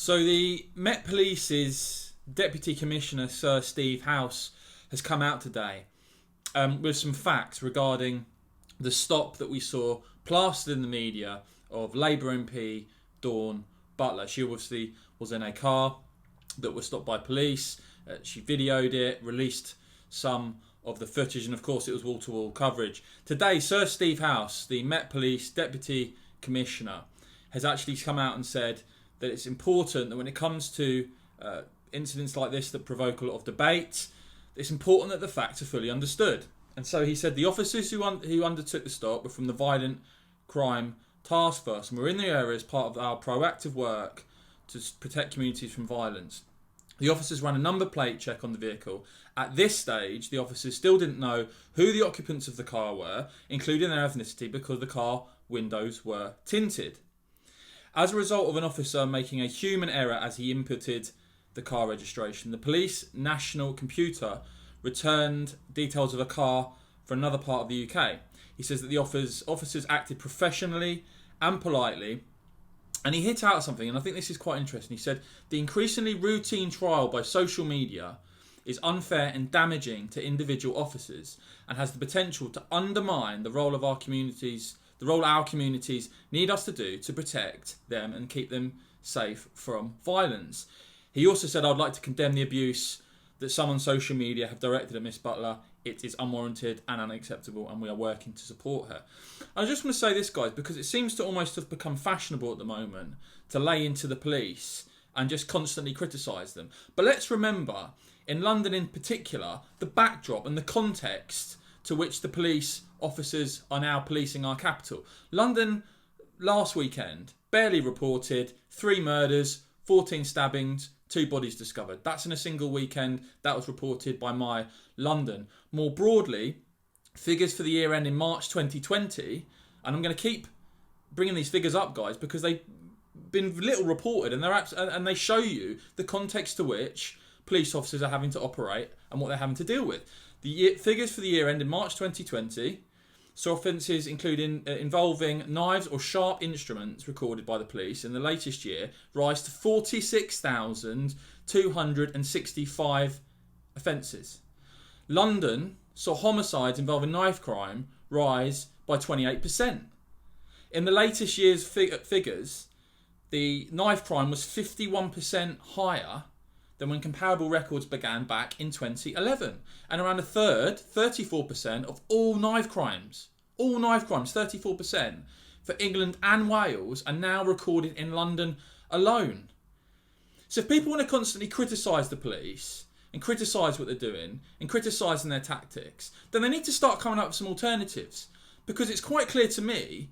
So the Met Police's Deputy Commissioner, Sir Steve House, has come out today with some facts regarding the stop that we saw plastered in the media of Labour MP Dawn Butler. She obviously was in a car that was stopped by police. She videoed it, released some of the footage, and of course it was wall-to-wall coverage. Today, Sir Steve House, the Met Police Deputy Commissioner, has actually come out and said that it's important that when it comes to incidents like this that provoke a lot of debate, it's important that the facts are fully understood. And so he said the officers who undertook the stop were from the Violent Crime Task Force and were in the area as part of our proactive work to protect communities from violence. The officers ran a number plate check on the vehicle. At this stage, the officers still didn't know who the occupants of the car were, including their ethnicity, because the car windows were tinted. As a result of an officer making a human error as he inputted the car registration, the police national computer returned details of a car for another part of the UK. He says that the officers acted professionally and politely, and he hit out something, and I think this is quite interesting. He said, the increasingly routine trial by social media is unfair and damaging to individual officers and has the potential to undermine the role our communities need us to do to protect them and keep them safe from violence. He also said, I'd like to condemn the abuse that some on social media have directed at Miss Butler. It is unwarranted and unacceptable, and we are working to support her. I just want to say this, guys, because it seems to almost have become fashionable at the moment to lay into the police and just constantly criticise them. But let's remember, in London in particular, the backdrop and the context to which the police officers are now policing our capital. London last weekend barely reported 3 murders, 14 stabbings, 2 bodies discovered. That's in a single weekend. That was reported by My London. More broadly, figures for the year end in March 2020, and I'm going to keep bringing these figures up, guys, because they've been little reported, and they show you the context to which police officers are having to operate and what they're having to deal with. The figures for the year end in March 2020 saw offences involving knives or sharp instruments recorded by the police in the latest year rise to 46,265 offences. London saw homicides involving knife crime rise by 28%. In the latest year's figures, the knife crime was 51% higher than when comparable records began back in 2011. And around a third, 34% of all knife crimes, 34% for England and Wales are now recorded in London alone. So if people want to constantly criticise the police and criticise what they're doing and criticising their tactics, then they need to start coming up with some alternatives. Because it's quite clear to me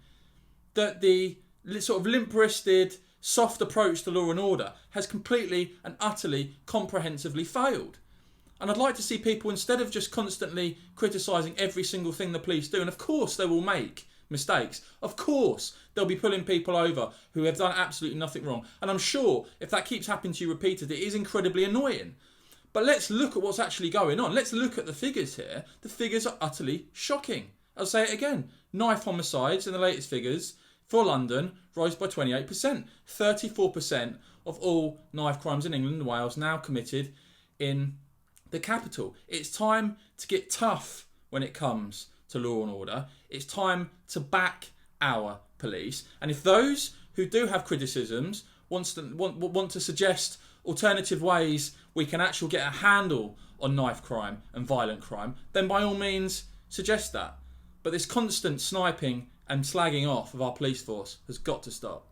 that the sort of limp-wristed, soft approach to law and order has completely and utterly comprehensively failed. And I'd like to see people, instead of just constantly criticising every single thing the police do, and of course they will make mistakes, of course they'll be pulling people over who have done absolutely nothing wrong, and I'm sure if that keeps happening to you repeatedly, it is incredibly annoying. But let's look at what's actually going on. Let's look at the figures here. The figures are utterly shocking. I'll say it again. Knife homicides in the latest figures for London rose by 28%. 34% of all knife crimes in England and Wales now committed in the capital. It's time to get tough when it comes to law and order. It's time to back our police. And if those who do have criticisms want to suggest alternative ways we can actually get a handle on knife crime and violent crime, then by all means suggest that. But this constant sniping and slagging off of our police force has got to stop.